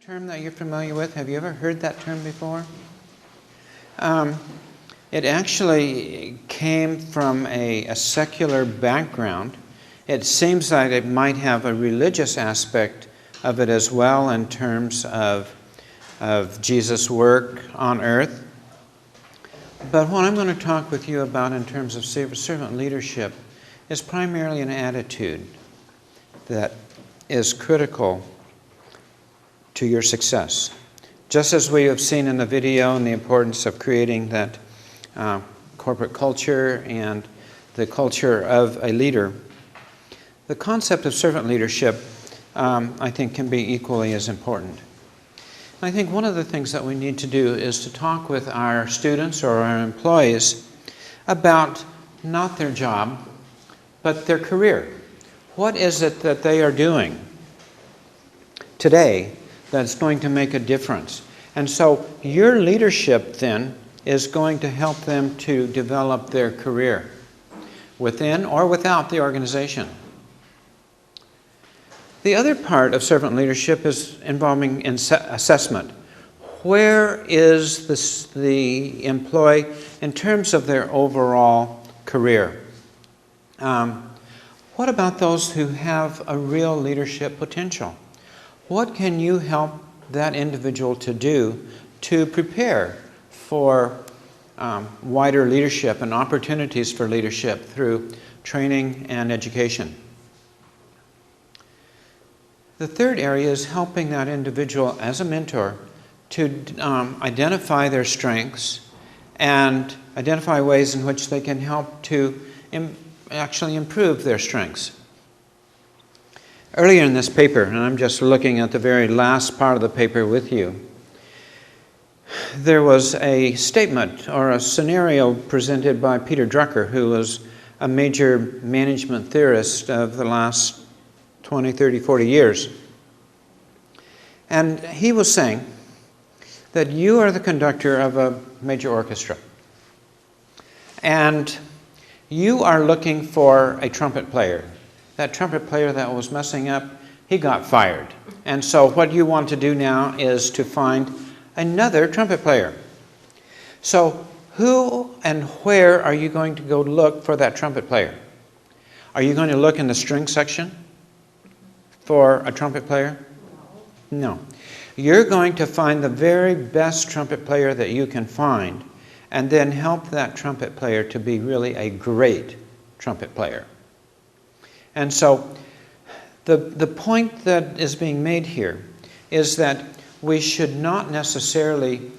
Term that you're familiar with? Have you ever heard that term before? It actually came from a secular background. It seems like it might have a religious aspect of it as well in terms of Jesus' work on earth. But what I'm going to talk with you about in terms of servant leadership is primarily an attitude that is critical to your success. Just as we have seen in the video and the importance of creating that corporate culture and the culture of a leader, the concept of servant leadership, I think, can be equally as important. I think one of the things that we need to do is to talk with our students or our employees about not their job, but their career. What is it that they are doing today that's going to make a difference? And so your leadership then is going to help them to develop their career within or without the organization. The other part of servant leadership is involving assessment. Where is the employee in terms of their overall career? What about those who have a real leadership potential? What can you help that individual to do to prepare for wider leadership and opportunities for leadership through training and education? The third area is helping that individual as a mentor to identify their strengths and identify ways in which they can help to actually improve their strengths. Earlier in this paper, and I'm just looking at the very last part of the paper with you, there was a statement or a scenario presented by Peter Drucker, who was a major management theorist of the last 20, 30, 40 years. And he was saying that you are the conductor of a major orchestra. And you are looking for a trumpet player. That trumpet player that was messing up, he got fired. And so what you want to do now is to find another trumpet player. So who and where are you going to go look for that trumpet player? Are you going to look in the string section for a trumpet player? No. You're going to find the very best trumpet player that you can find and then help that trumpet player to be really a great trumpet player. And so the point that is being made here is that we should not necessarily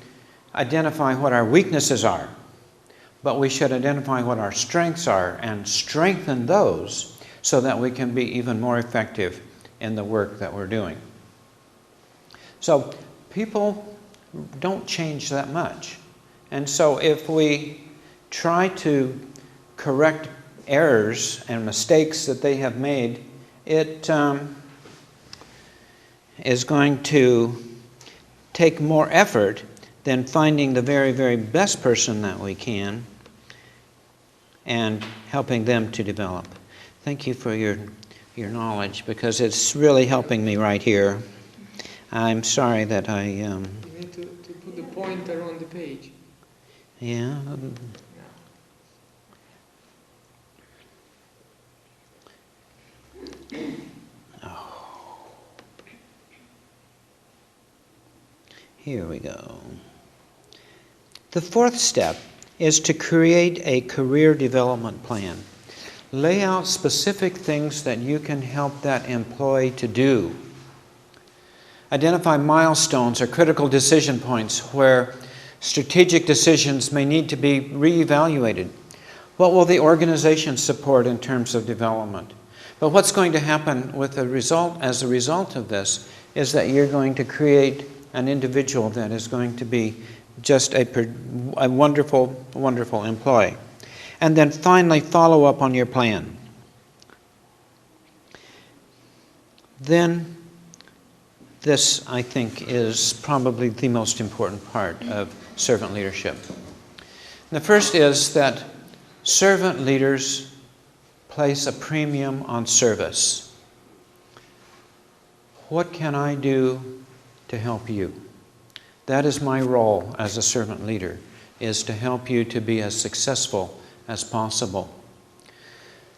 identify what our weaknesses are, but we should identify what our strengths are and strengthen those so that we can be even more effective in the work that we're doing. So people don't change that much. And so if we try to correct errors and mistakes that they have made, it is going to take more effort than finding the very, very best person that we can and helping them to develop. Thank you for your knowledge, because it's really helping me right here. I'm sorry that I... You need to put the pointer on the page. Yeah. Oh. Here we go. The fourth step is to create a career development plan. Lay out specific things that you can help that employee to do. Identify milestones or critical decision points where strategic decisions may need to be reevaluated. What will the organization support in terms of development? But what's going to happen with the result, as a result of this, is that you're going to create an individual that is going to be just a wonderful, wonderful employee. And then finally, follow up on your plan. Then, this, I think, is probably the most important part of servant leadership. And the first is that servant leaders place a premium on service. What can I do to help you. That is my role as a servant leader, is to help you to be as successful as possible.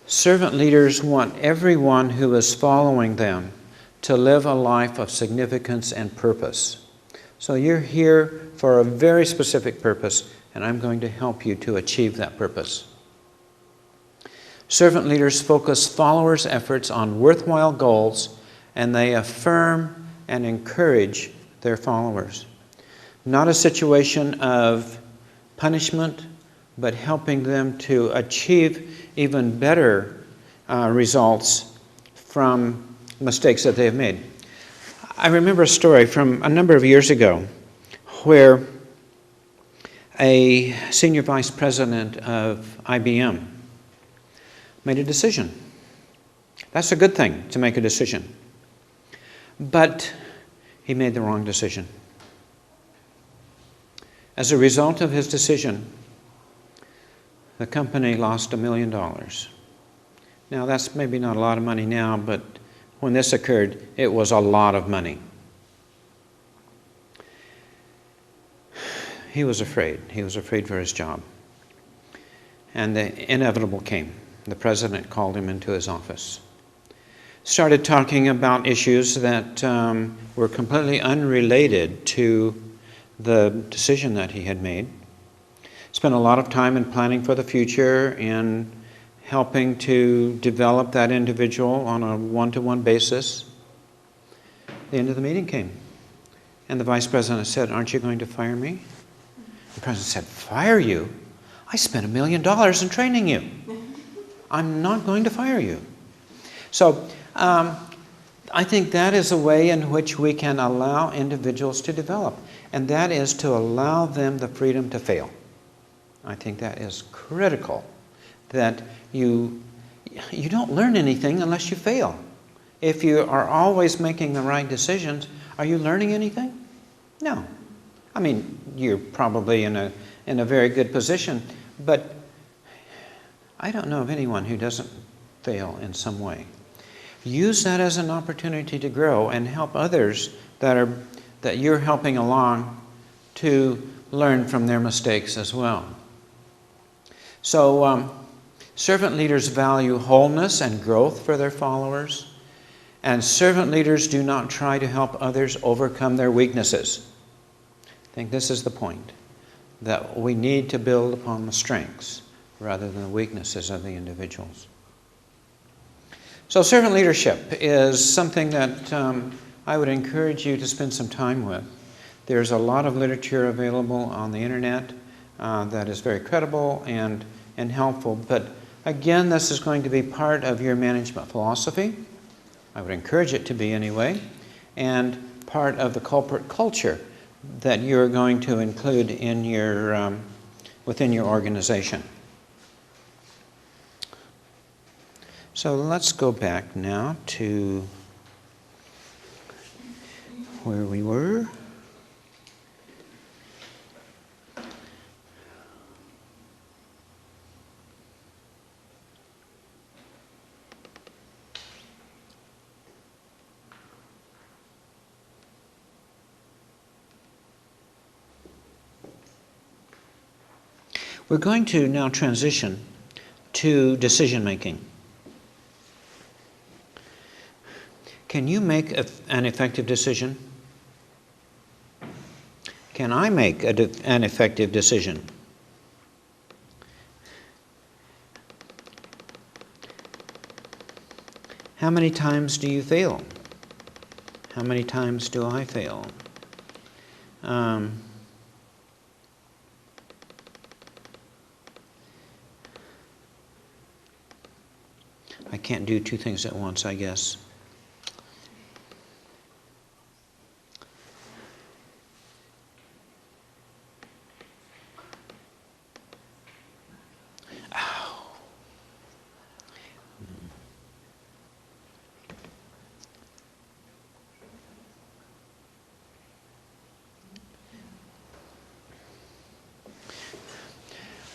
Servant leaders want everyone who is following them to live a life of significance and purpose. So you're here for a very specific purpose, and I'm going to help you to achieve that purpose. Servant leaders focus followers' efforts on worthwhile goals, and they affirm and encourage their followers. Not a situation of punishment, but helping them to achieve even better results from mistakes that they have made. I remember a story from a number of years ago where a senior vice president of IBM made a decision. That's a good thing, to make a decision. But he made the wrong decision. As a result of his decision, the company lost $1 million. Now, that's maybe not a lot of money now, but when this occurred, it was a lot of money. He was afraid. He was afraid for his job. And the inevitable came. The president called him into his office. Started talking about issues that were completely unrelated to the decision that he had made. Spent a lot of time in planning for the future and helping to develop that individual on a one-to-one basis. The end of the meeting came. And the vice president said, "Aren't you going to fire me?" The president said, "Fire you? I spent $1 million in training you. I'm not going to fire you." So I think that is a way in which we can allow individuals to develop, and that is to allow them the freedom to fail. I think that is critical, that you don't learn anything unless you fail. If you are always making the right decisions, are you learning anything? No. I mean, you're probably in a very good position, but I don't know of anyone who doesn't fail in some way. Use that as an opportunity to grow and help others that you're helping along to learn from their mistakes as well. So servant leaders value wholeness and growth for their followers, and servant leaders do not try to help others overcome their weaknesses. I think this is the point, that we need to build upon the strengths rather than the weaknesses of the individuals. So servant leadership is something that I would encourage you to spend some time with. There's a lot of literature available on the internet that is very credible and helpful. But again, this is going to be part of your management philosophy. I would encourage it to be anyway. And part of the corporate culture that you're going to include in your within your organization. So let's go back now to where we were. We're going to now transition to decision making. Can you make an effective decision? Can I make an effective decision? How many times do you fail? How many times do I fail? I can't do two things at once, I guess.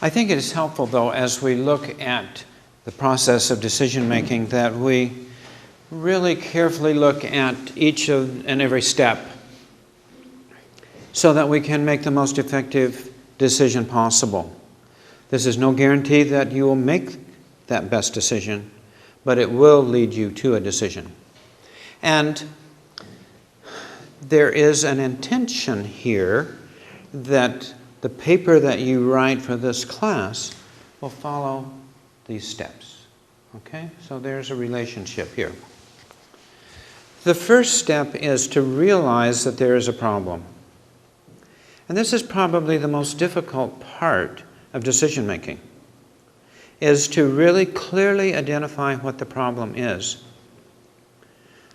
I think it is helpful, though, as we look at the process of decision making, that we really carefully look at each and every step so that we can make the most effective decision possible. This is no guarantee that you will make that best decision, but it will lead you to a decision. And there is an intention here that the paper that you write for this class will follow these steps. Okay? So there's a relationship here. The first step is to realize that there is a problem. And this is probably the most difficult part of decision making, is to really clearly identify what the problem is.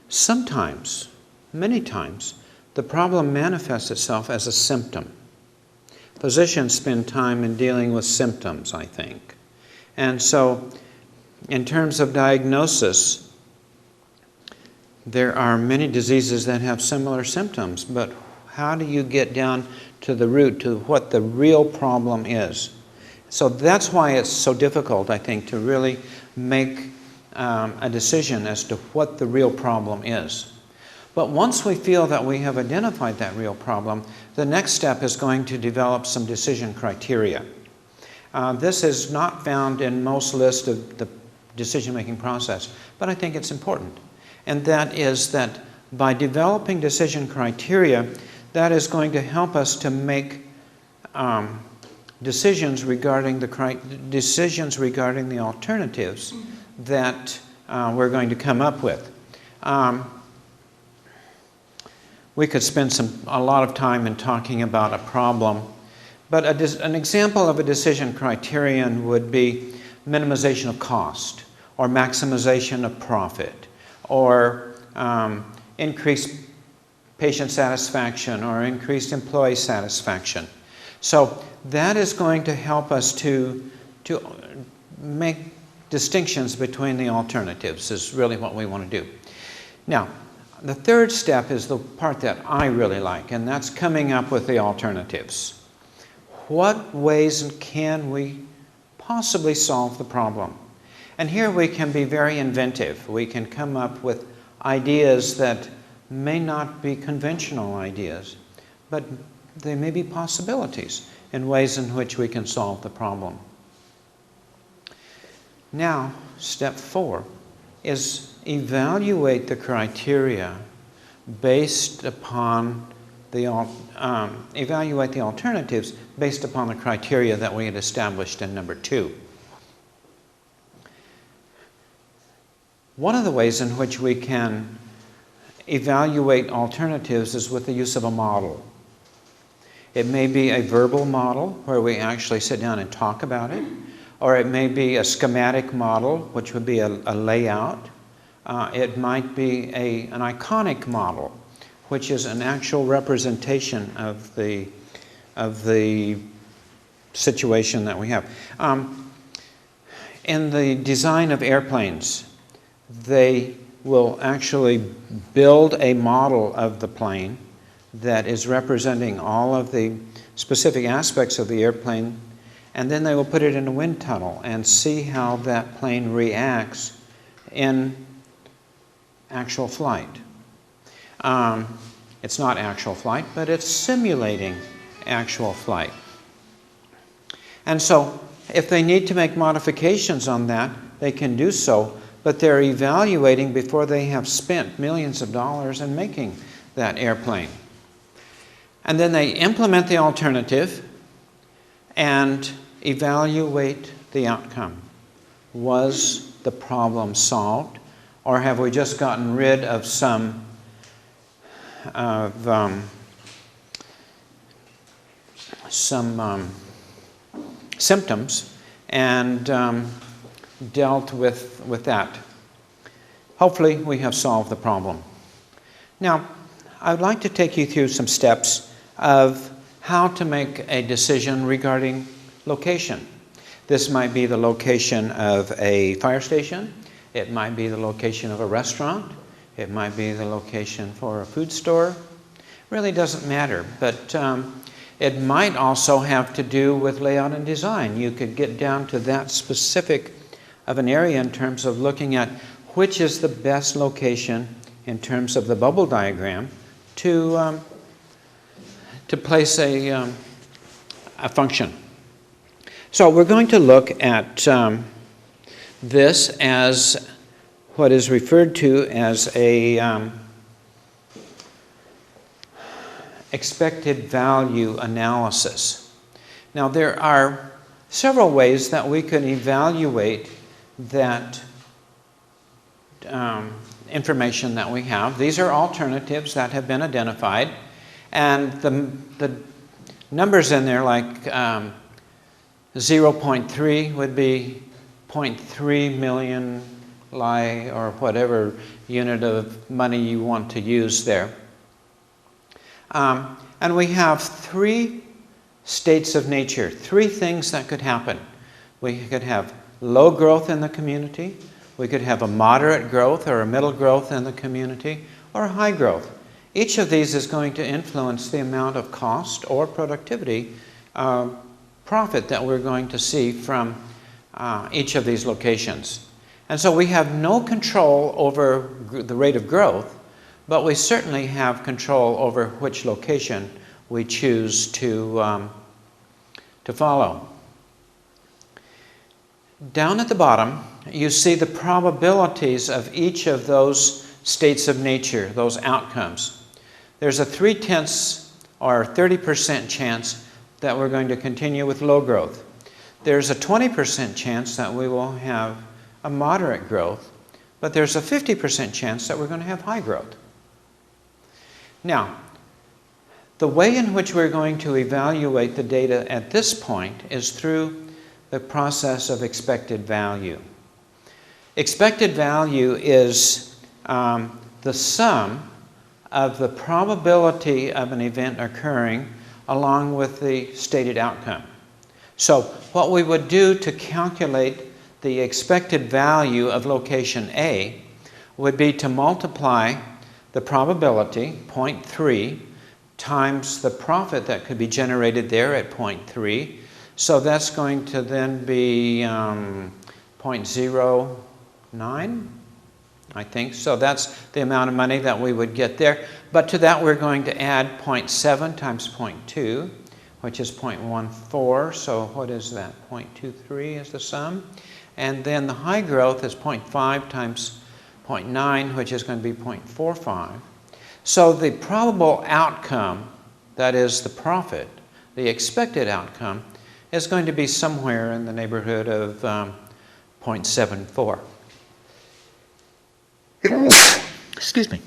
Sometimes, many times, the problem manifests itself as a symptom. Physicians spend time in dealing with symptoms, I think. And so, in terms of diagnosis, there are many diseases that have similar symptoms, but how do you get down to the root, to what the real problem is? So that's why it's so difficult, I think, to really make a decision as to what the real problem is. But once we feel that we have identified that real problem, the next step is going to develop some decision criteria. This is not found in most lists of the decision-making process, but I think it's important. And that is that by developing decision criteria, that is going to help us to make decisions regarding the alternatives that we're going to come up with. We could spend a lot of time in talking about a problem, but an example of a decision criterion would be minimization of cost, or maximization of profit, or increased patient satisfaction, or increased employee satisfaction. So that is going to help us to make distinctions between the alternatives, is really what we want to do. Now, the third step is the part that I really like, and that's coming up with the alternatives. What ways can we possibly solve the problem? And here we can be very inventive. We can come up with ideas that may not be conventional ideas, but they may be possibilities in ways in which we can solve the problem. Now, step 4 is evaluate the criteria based upon evaluate the alternatives based upon the criteria that we had established in number 2. One of the ways in which we can evaluate alternatives is with the use of a model. It may be a verbal model where we actually sit down and talk about it, or it may be a schematic model, which would be a layout. It might be an iconic model, which is an actual representation of the situation that we have. In the design of airplanes, they will actually build a model of the plane that is representing all of the specific aspects of the airplane, and then they will put it in a wind tunnel and see how that plane reacts in actual flight. It's not actual flight, but it's simulating actual flight. And so if they need to make modifications on that, they can do so, but they're evaluating before they have spent millions of dollars in making that airplane. And then they implement the alternative and evaluate the outcome. Was the problem solved, or have we just gotten rid of some symptoms and dealt with that? Hopefully we have solved the problem. Now, I would like to take you through some steps of how to make a decision regarding location. This might be the location of a fire station. It might be the location of a restaurant. It might be the location for a food store. Really doesn't matter, but it might also have to do with layout and design. You could get down to that specific of an area in terms of looking at which is the best location in terms of the bubble diagram to to place a function. So we're going to look at this as what is referred to as a expected value analysis. Now there are several ways that we can evaluate that information that we have. These are alternatives that have been identified, and the numbers in there like 0.3 would be 0.3 million Li, or whatever unit of money you want to use there. And we have three states of nature, three things that could happen. We could have low growth in the community, we could have a moderate growth or a middle growth in the community, or a high growth. Each of these is going to influence the amount of cost or productivity profit that we're going to see from each of these locations. And so we have no control over the rate of growth, but we certainly have control over which location we choose to follow. Down at the bottom, you see the probabilities of each of those states of nature, those outcomes. There's a 3/10 or 30% chance that we're going to continue with low growth. There's a 20% chance that we will have a moderate growth, but there's a 50% chance that we're going to have high growth. Now, the way in which we're going to evaluate the data at this point is through the process of expected value. Expected value is the sum of the probability of an event occurring along with the stated outcome. So what we would do to calculate the expected value of location A would be to multiply the probability, 0.3, times the profit that could be generated there at 0.3. So that's going to then be 0.09, I think. So that's the amount of money that we would get there. But to that we're going to add 0.7 times 0.2, which is 0.14. So what is that? 0.23 is the sum. And then the high growth is 0.5 times 0.9, which is going to be 0.45. So the probable outcome, that is the profit, the expected outcome, is going to be somewhere in the neighborhood of 0.74. Excuse me.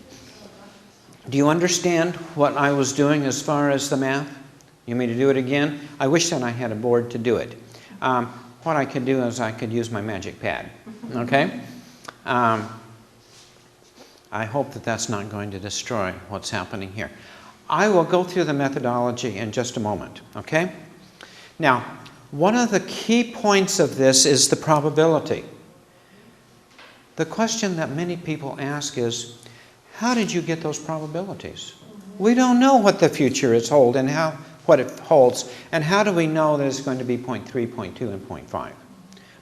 Do you understand what I was doing as far as the math? You want me to do it again? I wish that I had a board to do it. What I could do is I could use my magic pad. Okay? I hope that that's not going to destroy what's happening here. I will go through the methodology in just a moment. Okay? Now, one of the key points of this is the probability. The question that many people ask is, how did you get those probabilities? We don't know what the future is hold and what it holds, and how do we know that it's going to be 0.3, 0.2, and 0.5?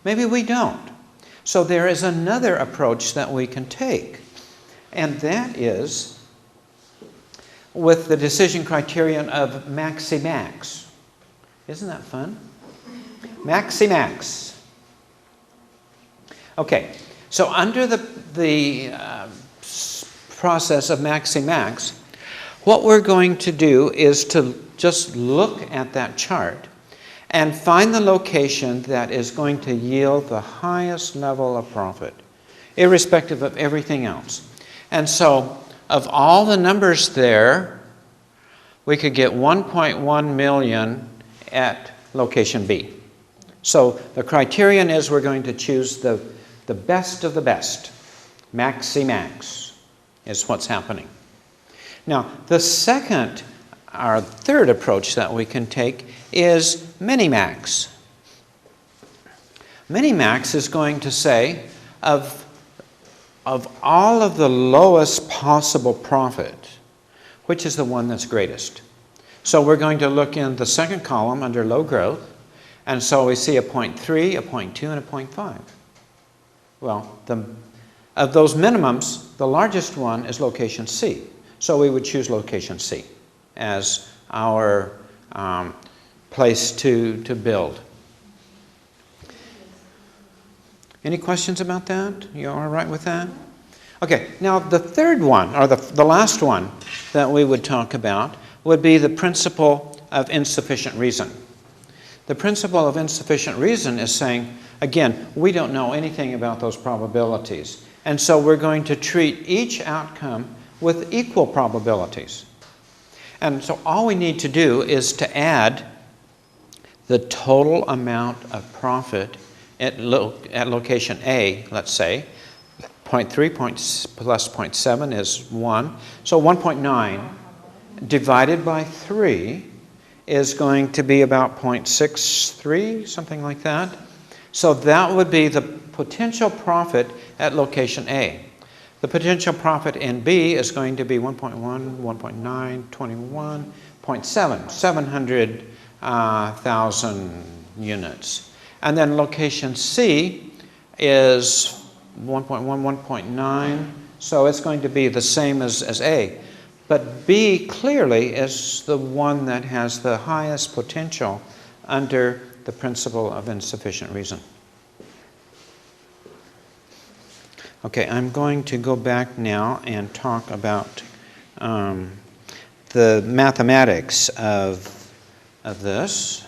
Maybe we don't. So there is another approach that we can take, and that is with the decision criterion of maxi-max. Isn't that fun? Maxi-max. Okay, so under the process of maxi-max, what we're going to do is to just look at that chart and find the location that is going to yield the highest level of profit, irrespective of everything else. And so, of all the numbers there, we could get 1.1 million at location B. So the criterion is we're going to choose the best of the best. Maxi-max is what's happening. Now, the second, our third approach that we can take is mini-max. Mini-max is going to say of all of the lowest possible profit, which is the one that's greatest. So we're going to look in the second column under low growth, and so we see a 0.3, a 0.2, and a 0.5. Well, of those minimums, the largest one is location C. So we would choose location C as our place to build. Any questions about that? You all right with that? Okay, now the third one, or the last one that we would talk about would be the principle of insufficient reason. The principle of insufficient reason is saying, again, we don't know anything about those probabilities. And so we're going to treat each outcome with equal probabilities. And so all we need to do is to add the total amount of profit at location A, let's say. 0.3 plus 0.7 is 1. So 1.9 divided by 3 is going to be about 0.63, something like that. So that would be the potential profit at location A. The potential profit in B is going to be 1.1, 1.9, 21.7, 700,000 units. And then location C is 1.1, 1.9, so it's going to be the same as A. But B clearly is the one that has the highest potential under the principle of insufficient reason. Okay, I'm going to go back now and talk about the mathematics of this.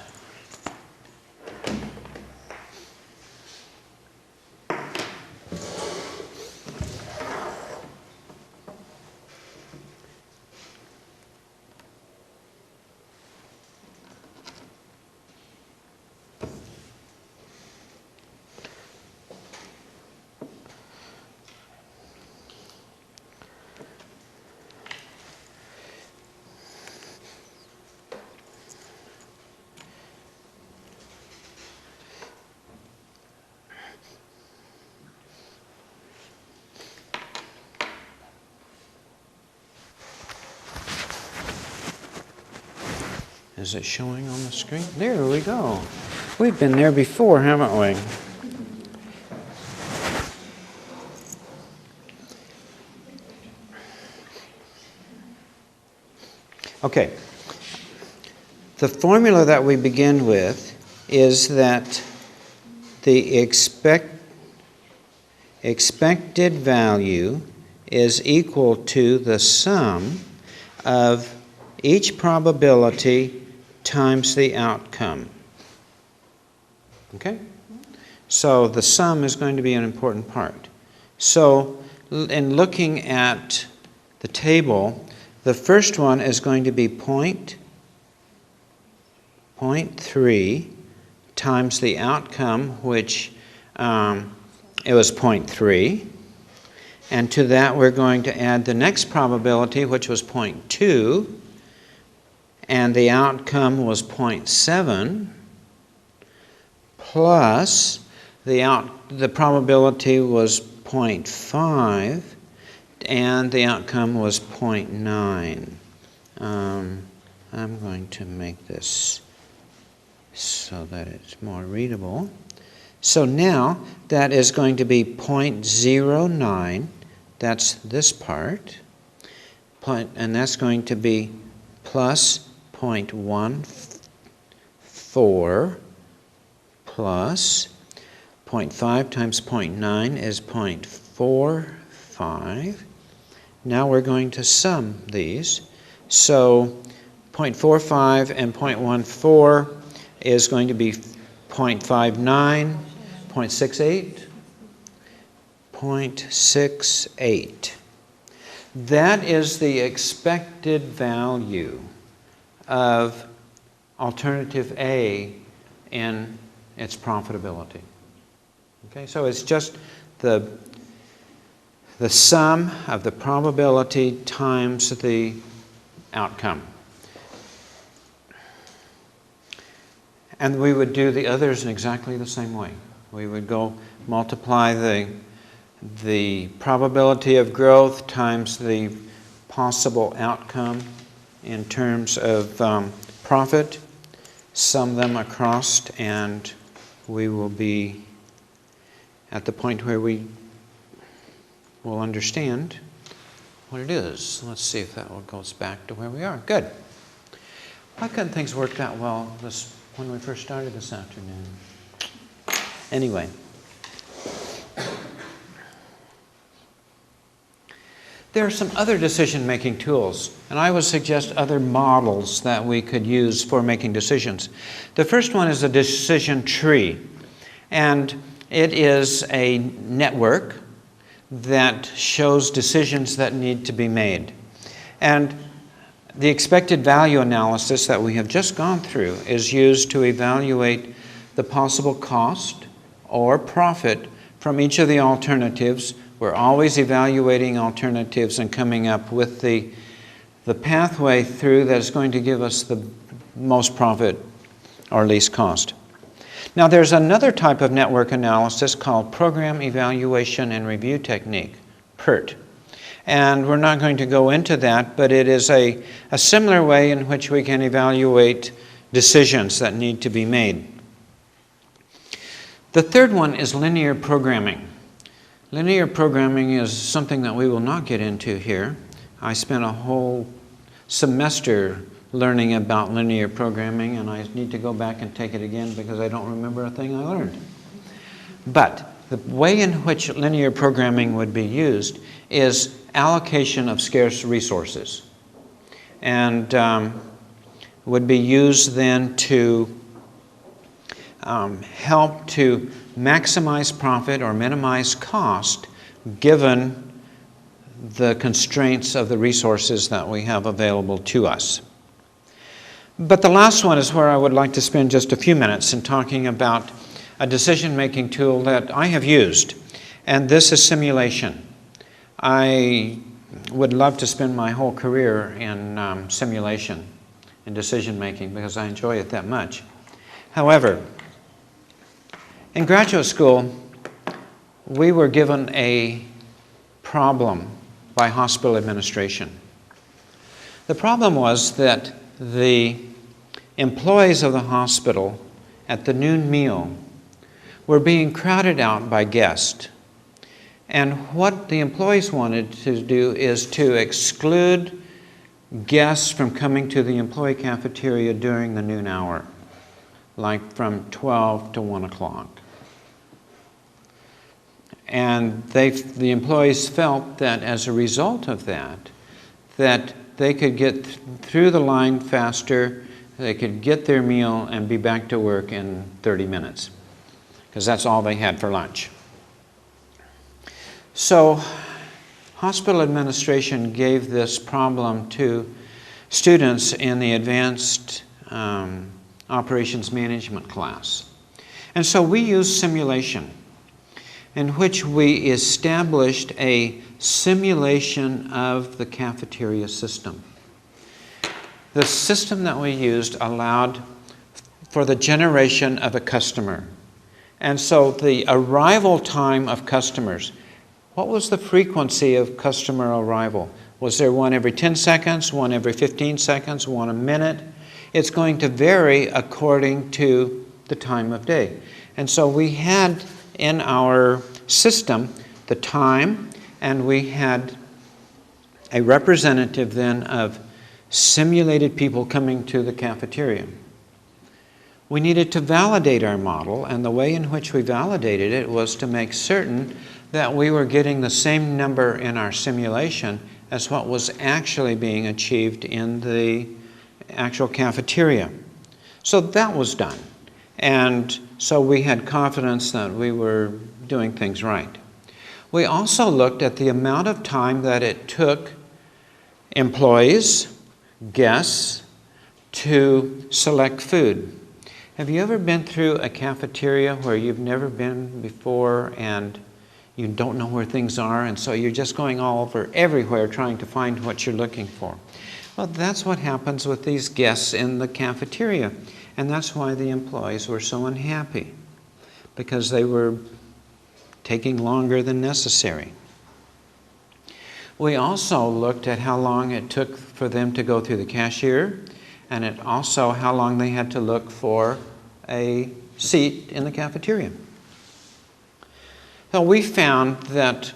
Is it showing on the screen? There we go. We've been there before, haven't we? Okay. The formula that we begin with is that the expected value is equal to the sum of each probability times the outcome. Okay? So the sum is going to be an important part. So in looking at the table, the first one is going to be 0.3 times the outcome, which it was 0.3. And to that we're going to add the next probability, which was 0.2. And the outcome was 0.7, plus the probability was 0.5, and the outcome was 0.9. I'm going to make this so that it's more readable. So now that is going to be 0.09, that's this part, and that's going to be plus 0.14 plus 0.5 times 0.9 is 0.45. Now we're going to sum these. So 0.45 and 0.14 is going to be 0.59, 0.68, 0.68. That is the expected value of alternative A in its profitability. Okay, so it's just the sum of the probability times the outcome. And we would do the others in exactly the same way. We would go multiply the probability of growth times the possible outcome in terms of profit, sum them across, and we will be at the point where we will understand what it is. Let's see if that one goes back to where we are. Good. Why couldn't things work that well when we first started this afternoon? Anyway. There are some other decision-making tools, and I would suggest other models that we could use for making decisions. The first one is a decision tree, and it is a network that shows decisions that need to be made. And the expected value analysis that we have just gone through is used to evaluate the possible cost or profit from each of the alternatives. We're always evaluating alternatives and coming up with the pathway through that is going to give us the most profit or least cost. Now, there's another type of network analysis called Program Evaluation and Review Technique, PERT. And we're not going to go into that, but it is a similar way in which we can evaluate decisions that need to be made. The third one is linear programming. Linear programming is something that we will not get into here. I spent a whole semester learning about linear programming, and I need to go back and take it again because I don't remember a thing I learned. But the way in which linear programming would be used is allocation of scarce resources, and would be used then to help to maximize profit or minimize cost given the constraints of the resources that we have available to us. But the last one is where I would like to spend just a few minutes in talking about a decision-making tool that I have used, and this is simulation. I would love to spend my whole career in simulation and decision-making because I enjoy it that much. However, in graduate school, we were given a problem by hospital administration. The problem was that the employees of the hospital at the noon meal were being crowded out by guests. And what the employees wanted to do is to exclude guests from coming to the employee cafeteria during the noon hour, like from 12 to 1 o'clock. And the employees felt that as a result of that they could get through the line faster, they could get their meal and be back to work in 30 minutes, because that's all they had for lunch. So hospital administration gave this problem to students in the advanced operations management class. And so we used simulation, in which we established a simulation of the cafeteria system. The system that we used allowed for the generation of a customer. And so the arrival time of customers, what was the frequency of customer arrival? Was there one every 10 seconds, one every 15 seconds, one a minute? It's going to vary according to the time of day. And so we had in our system the time, and we had a representative then of simulated people coming to the cafeteria. We needed to validate our model, and the way in which we validated it was to make certain that we were getting the same number in our simulation as what was actually being achieved in the actual cafeteria. So that was done. And so we had confidence that we were doing things right. We also looked at the amount of time that it took employees, guests, to select food. Have you ever been through a cafeteria where you've never been before and you don't know where things are, and so you're just going all over everywhere trying to find what you're looking for? Well, that's what happens with these guests in the cafeteria. And that's why the employees were so unhappy, because they were taking longer than necessary. We also looked at how long it took for them to go through the cashier, and it also how long they had to look for a seat in the cafeteria. So we found that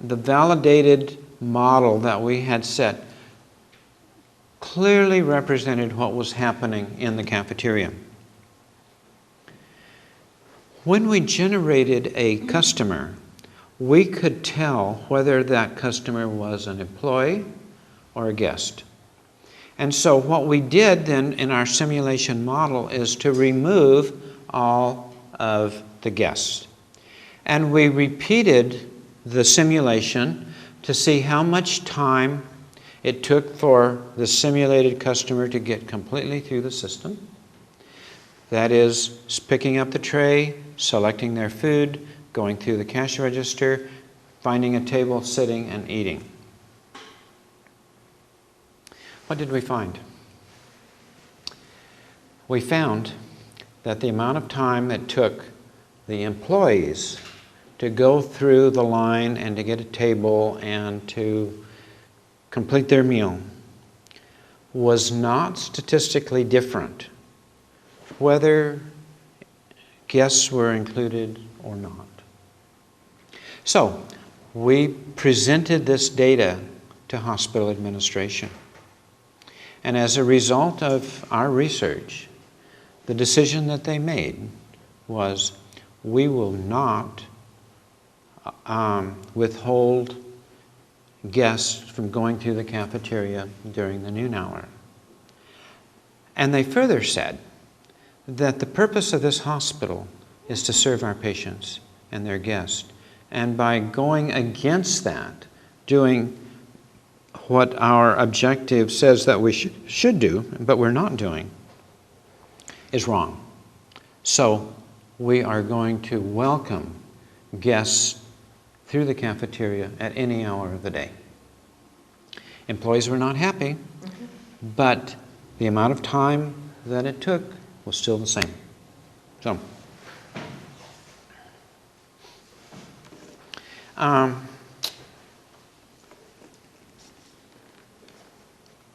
the validated model that we had set clearly represented what was happening in the cafeteria. When we generated a customer, we could tell whether that customer was an employee or a guest. And so what we did then in our simulation model is to remove all of the guests. And we repeated the simulation to see how much time it took for the simulated customer to get completely through the system. That is, picking up the tray, selecting their food, going through the cash register, finding a table, sitting, and eating. What did we find? We found that the amount of time it took the employees to go through the line and to get a table and to complete their meal was not statistically different whether guests were included or not. So, we presented this data to hospital administration. And as a result of our research, the decision that they made was we will not withhold guests from going through the cafeteria during the noon hour. And they further said that the purpose of this hospital is to serve our patients and their guests. And by going against that, doing what our objective says that we should do, but we're not doing, is wrong. So we are going to welcome guests through the cafeteria at any hour of the day. Employees were not happy, but the amount of time that it took was still the same. So,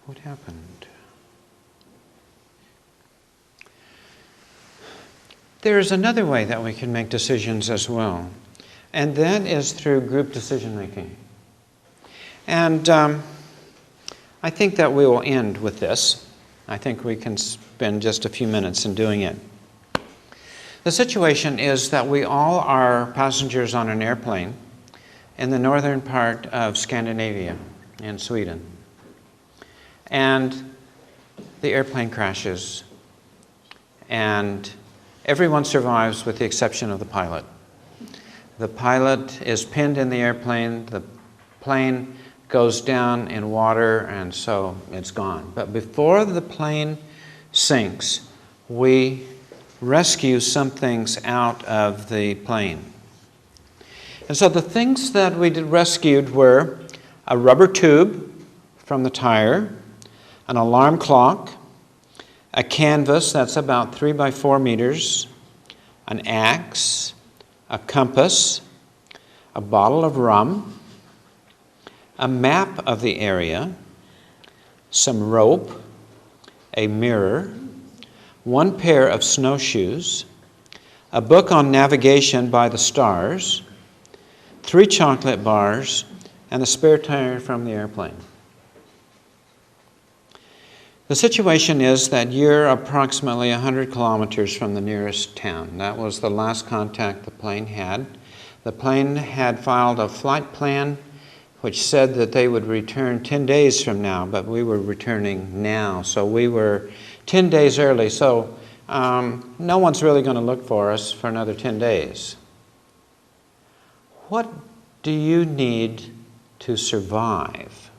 what happened? There is another way that we can make decisions as well, and that is through group decision making. And I think that we will end with this. I think we can spend just a few minutes in doing it. The situation is that we all are passengers on an airplane in the northern part of Scandinavia in Sweden. And the airplane crashes, and everyone survives with the exception of the pilot. The pilot is pinned in the airplane, the plane goes down in water, and so it's gone. But before the plane sinks, we rescue some things out of the plane. And so the things that we rescued were a rubber tube from the tire, an alarm clock, a canvas that's about 3 by 4 meters, an axe, a compass, a bottle of rum, a map of the area, some rope, a mirror, 1 pair of snowshoes, a book on navigation by the stars, 3 chocolate bars, and a spare tire from the airplane. The situation is that you're approximately 100 kilometers from the nearest town. That was the last contact the plane had. The plane had filed a flight plan which said that they would return 10 days from now, but we were returning now. So we were 10 days early. So no one's really going to look for us for another 10 days. What do you need to survive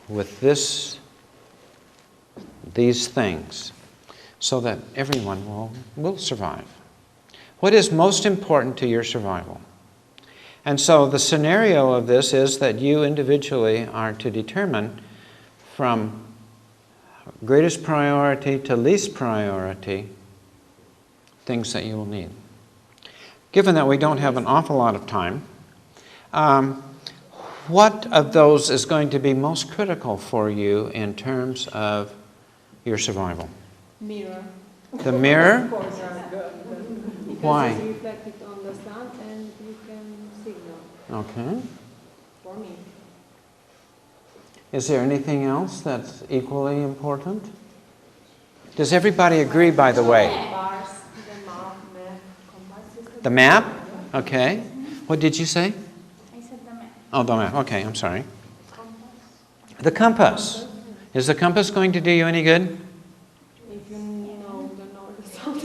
with these things so that everyone will survive? What is most important to your survival? And so the scenario of this is that you individually are to determine from greatest priority to least priority things that you will need. Given that we don't have an awful lot of time, what of those is going to be most critical for you in terms of your survival? Mirror. The mirror? Of course. Why? Because it's reflected on the sun and you can signal. Okay. For me. Is there anything else that's equally important? Does everybody agree, by the way? bars, the map, compass system. The map? Okay. What did you say? I said the map. Oh, the map. Okay, I'm sorry. The compass. Is the compass going to do you any good? If you know the north or south.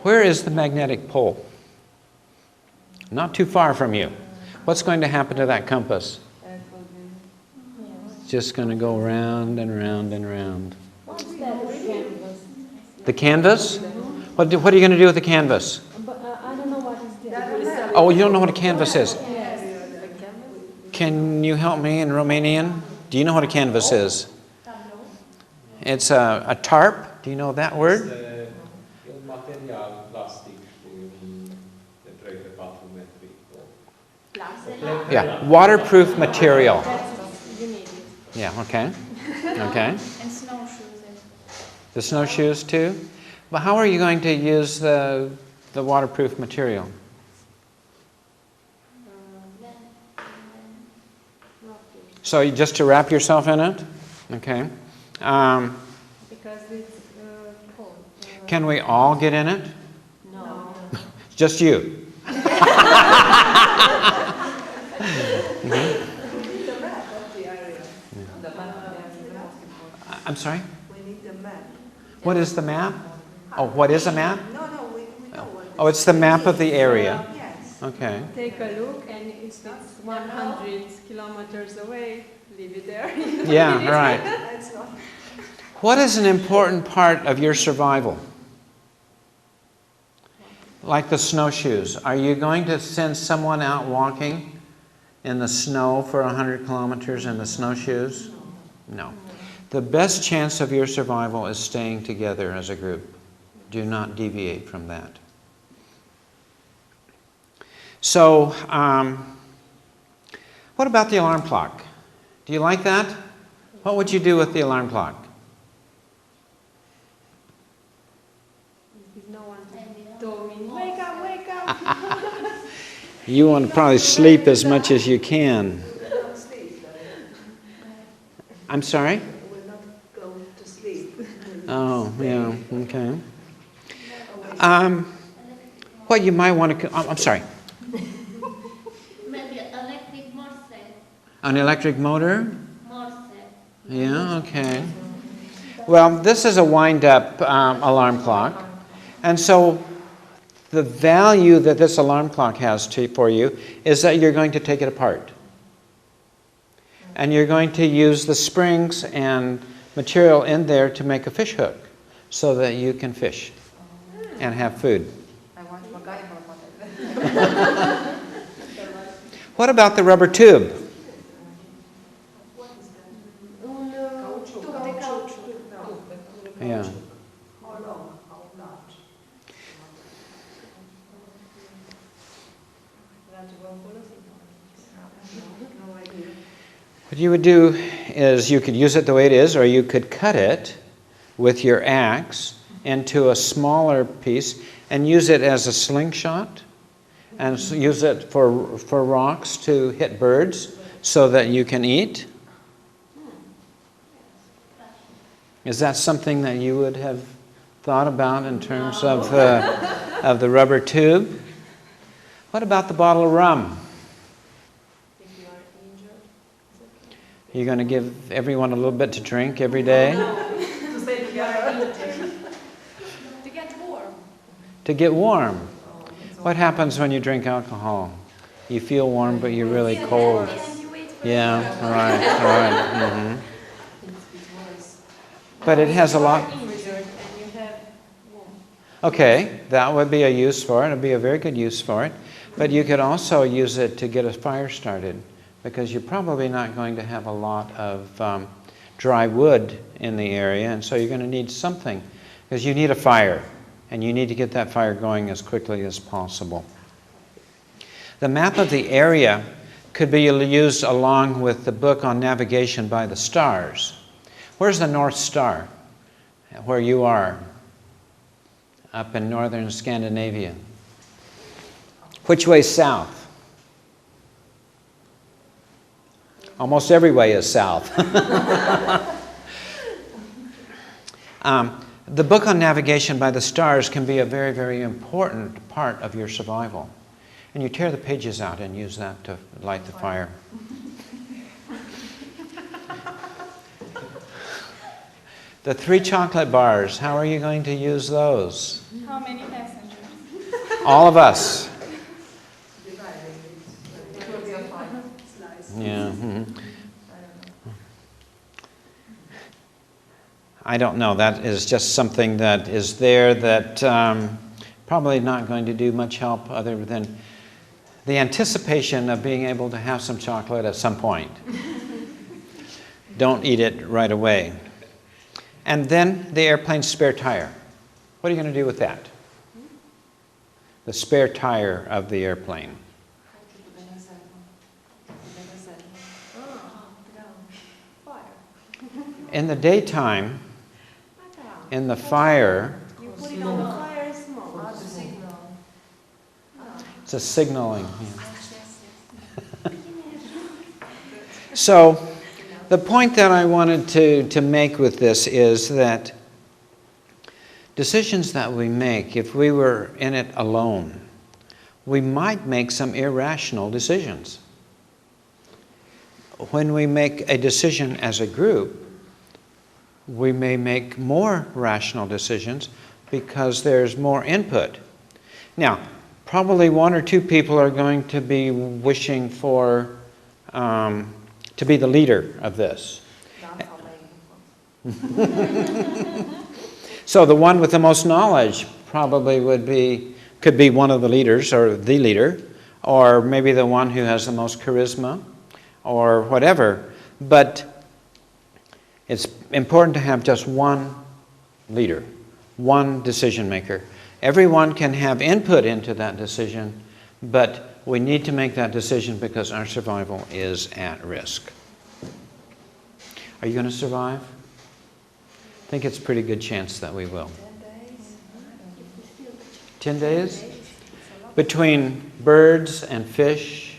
Where is the magnetic pole? Not too far from you. What's going to happen to that compass? It's just going to go round and round and round. What's that canvas? The canvas? What are you going to do with the canvas? But I don't know what is this. Oh, you don't know what a canvas is? Can you help me in Romanian? Do you know what a canvas is? It's a tarp. Do you know that word? E un material plastic de 3 pe 4 metri. Yeah, waterproof material. You need it. Yeah, okay. Okay. And snowshoes. The snowshoes too? But how are you going to use the waterproof material? So just to wrap yourself in it? Okay. Because it's cold. Can we all get in it? No. Just you? I'm sorry? We need the map. What is the map? Oh, what is a map? No, we know what Oh, it's the map of the area. Yes. Okay. Take a look, and if it's 100 kilometers away, leave it there. Yeah, right. That's not. What is an important part of your survival? Like the snowshoes. Are you going to send someone out walking in the snow for 100 kilometers in the snowshoes? No. The best chance of your survival is staying together as a group. Do not deviate from that. So, what about the alarm clock? Do you like that? What would you do with the alarm clock? If no one told me, wake up, wake up. You want to probably sleep as much as you can. Don't sleep. I'm sorry? We'll not go to sleep. Oh, yeah, okay. What you might want to... I'm sorry. Maybe electric motor set. An electric motor? Motor set. Yeah, okay. Well, this is a wind-up alarm clock. And so the value that this alarm clock has for you is that you're going to take it apart. And you're going to use the springs and material in there to make a fish hook so that you can fish and have food. I want MacGyver. What about the rubber tube? Yeah. How long? How large? No idea. What you would do is you could use it the way it is, or you could cut it with your axe into a smaller piece and use it as a slingshot and use it for rocks to hit birds so that you can eat. Is that something that you would have thought about in terms of the rubber tube? What about the bottle of rum? If you are injured, it's okay. You're going to give everyone a little bit to drink every day? To get warm. To get warm. What happens when you drink alcohol? You feel warm, but you're really cold. And you wait for Yeah, right. But it has a lot. Injured and you have warm. Okay, that would be a use for it. It would be a very good use for it. But you could also use it to get a fire started, because you're probably not going to have a lot of dry wood in the area, and so you're going to need something, because you need a fire, and you need to get that fire going as quickly as possible. The map of the area could be used along with the book on navigation by the stars. Where's the North Star? Where you are, up in northern Scandinavia. Which way south? Almost every way is south. The book on navigation by the stars can be a very, very important part of your survival. And you tear the pages out and use that to light the fire. The 3 chocolate bars, how are you going to use those? How many passengers? All of us. It will be a fine slice. Yeah. Mm-hmm. I don't know. That is just something that is there that probably not going to do much help other than the anticipation of being able to have some chocolate at some point. Don't eat it right away. And then the airplane's spare tire. What are you going to do with that? The spare tire of the airplane. In the daytime, in the fire, You put it on the fire smoke. it's a signaling. Yeah. So, the point that I wanted to make with this is that decisions that we make, if we were in it alone, we might make some irrational decisions. When we make a decision as a group, we may make more rational decisions because there's more input. Now, probably 1 or 2 people are going to be wishing for to be the leader of this. So the one with the most knowledge probably could be one of the leaders or the leader, or maybe the one who has the most charisma or whatever. But it's important to have just one leader, one decision maker. Everyone can have input into that decision, but we need to make that decision because our survival is at risk. Are you going to survive? I think it's a pretty good chance that we will. 10 days? Between birds and fish?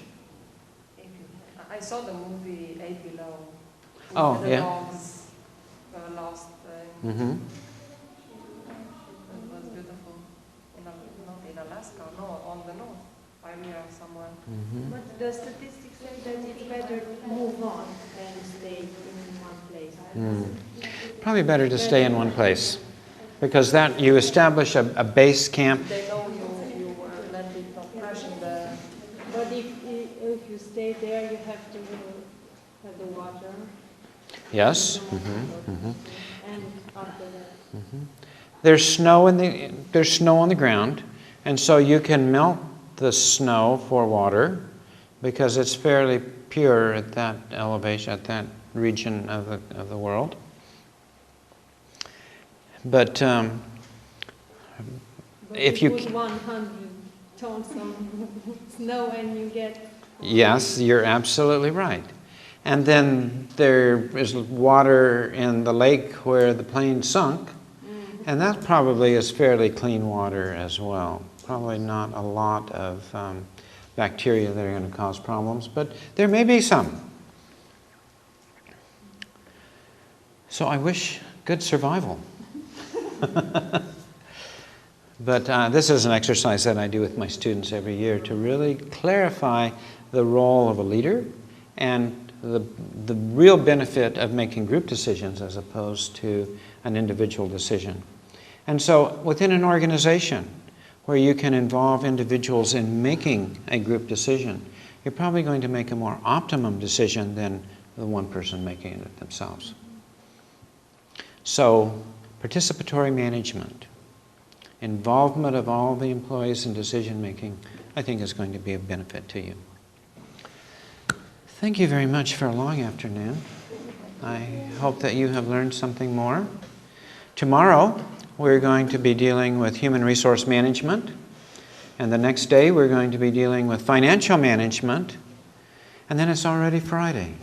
I saw the movie 8 Below. Oh, the yeah. dogs were lost. Mm-hmm. It was beautiful. Not in Alaska, no, on the north, Iowa somewhere. Mm-hmm. But the statistics say that it's better to move on than stay in one place. Probably better to stay in one place because that you establish a base camp. They know you let it not crash in the... But if you stay there, you have to have the water. Yes. And after that. There's snow on the ground, and so you can melt the snow for water because it's fairly pure at that elevation, at that region of the world. But if you put 100 tons of snow and you get... Yes, you're absolutely right. And then there is water in the lake where the plane sunk, and that probably is fairly clean water as well. Probably not a lot of bacteria that are going to cause problems, but there may be some. So I wish good survival. But this is an exercise that I do with my students every year to really clarify the role of a leader and the real benefit of making group decisions as opposed to an individual decision. And so within an organization where you can involve individuals in making a group decision, you're probably going to make a more optimum decision than the one person making it themselves. So participatory management, involvement of all the employees in decision making, I think is going to be of benefit to you. Thank you very much for a long afternoon. I hope that you have learned something more. Tomorrow, we're going to be dealing with human resource management. And the next day, we're going to be dealing with financial management. And then it's already Friday.